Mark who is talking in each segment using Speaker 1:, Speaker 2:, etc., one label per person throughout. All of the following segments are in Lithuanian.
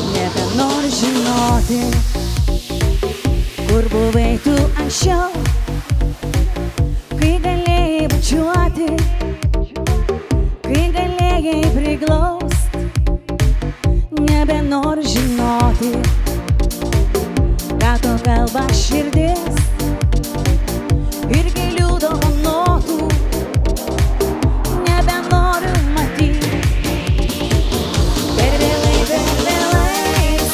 Speaker 1: Nebenoriu žinoti, kur buvai tu anksčiau, kai galėjai bučiuoti, kai galėjai priglaust. Nebenoriu žinoti, ką to kalba širdis ir gilių dovanotų. Nebenoriu matyti. Per vėlai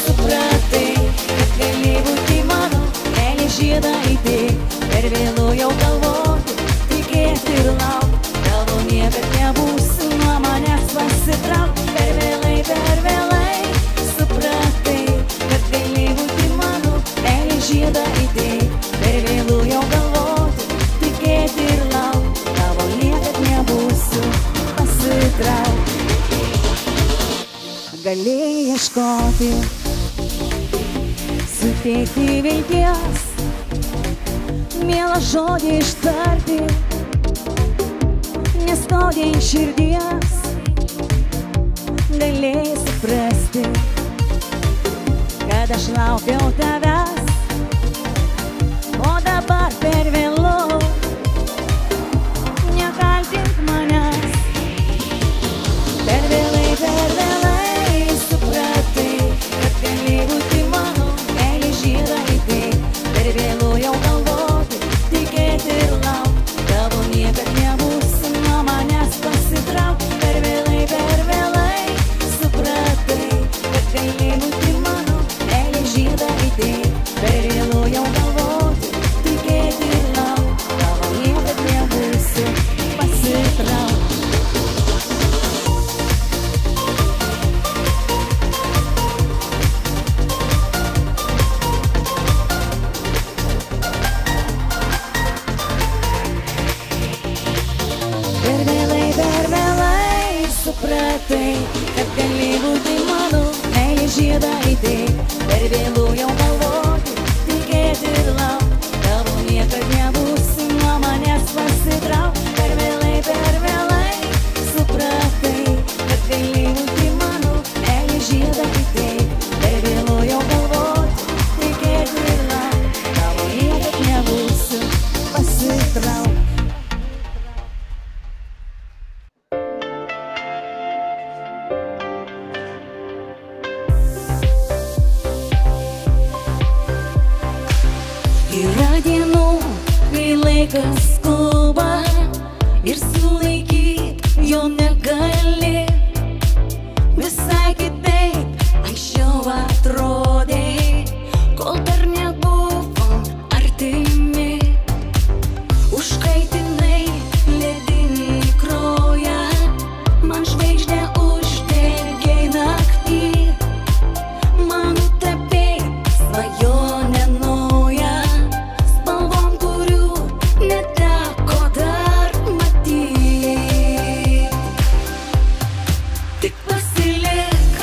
Speaker 1: supratai, kad gali būti mano, meilė žiedą įdėk. Per vėlu jau galvoti, tikėti ir laukti, galvo niekad nebūsi, nuo manęs pasitrauk. Per vėlai supratai, kad gali būti mano, meilė žiedą įdėk. Per vėlu jau galvoti, tikėti ir laukti, galvo niekad nebūsi, pasitrauk. Galėjai ieškoti, suteikti vilties, mielą žodį ištarti, neskaudint širdies. Galėjai suprasti, kad aš laukiau tavęs, o dabar per vėlu. Nekaltink manęs. Per vėlai supratai, kad gali būti mano, meilė žiedą įdėk. Per vėlu jau galvoti, tikėti ir laukti, galvo niekad nebūsi, nuo manęs pasitrauk. Per vėlai supratai, kad gali būti mano, meilė žiedą įdėk. Per vėlu jau galvoti, tikėti ir laukti, galvo niekad nebūsi, pasitrauk. Per vėlai supratai, kad gali būti mano, meilė žiedą įdėk. Per vėlu jau galvoti, tikėti ir laukti, galvo niekad nebūsi, nuo manęs pasitrauk. Per vėlai supratai, kad gali būti mano, meilė žiedą įdėk. Per vėlu jau galvoti, tikėti ir laukti, galvo niekad nebūsi, pasitrauk. Yra dienų, kai laikas skuba ir sulaikyt jo negali. Visai kitaip anksčiau atrodė, kol dar nebuvom artimi. Užkaitinai ledinį kraują, man žvaigždę uždegei naktį. Man nutapei svajonę naują, spalvom, kurių neteko dar matyti. Tik pasilik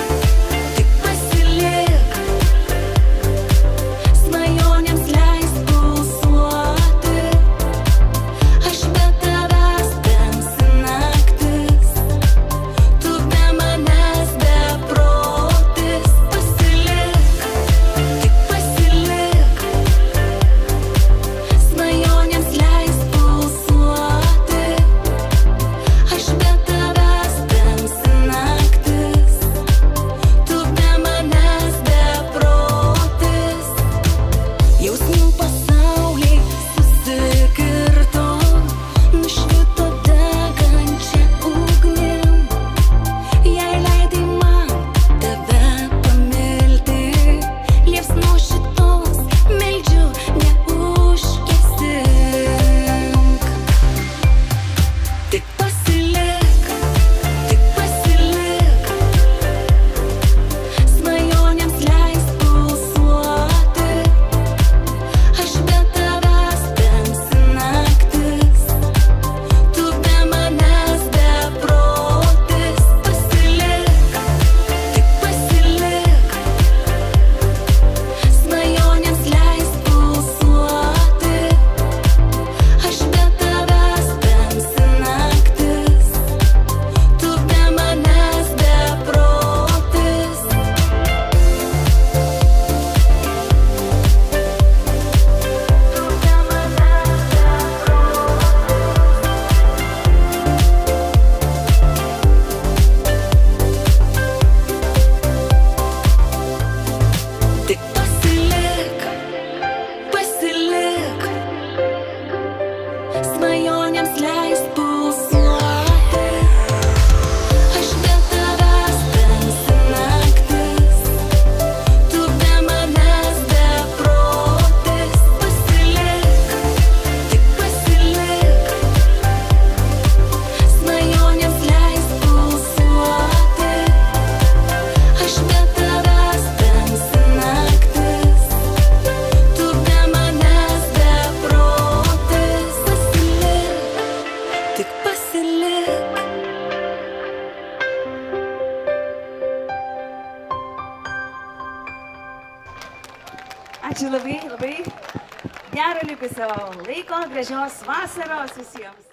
Speaker 1: Ačiū labai, labai. Gero likusio laiko, gražios vasaros visiems.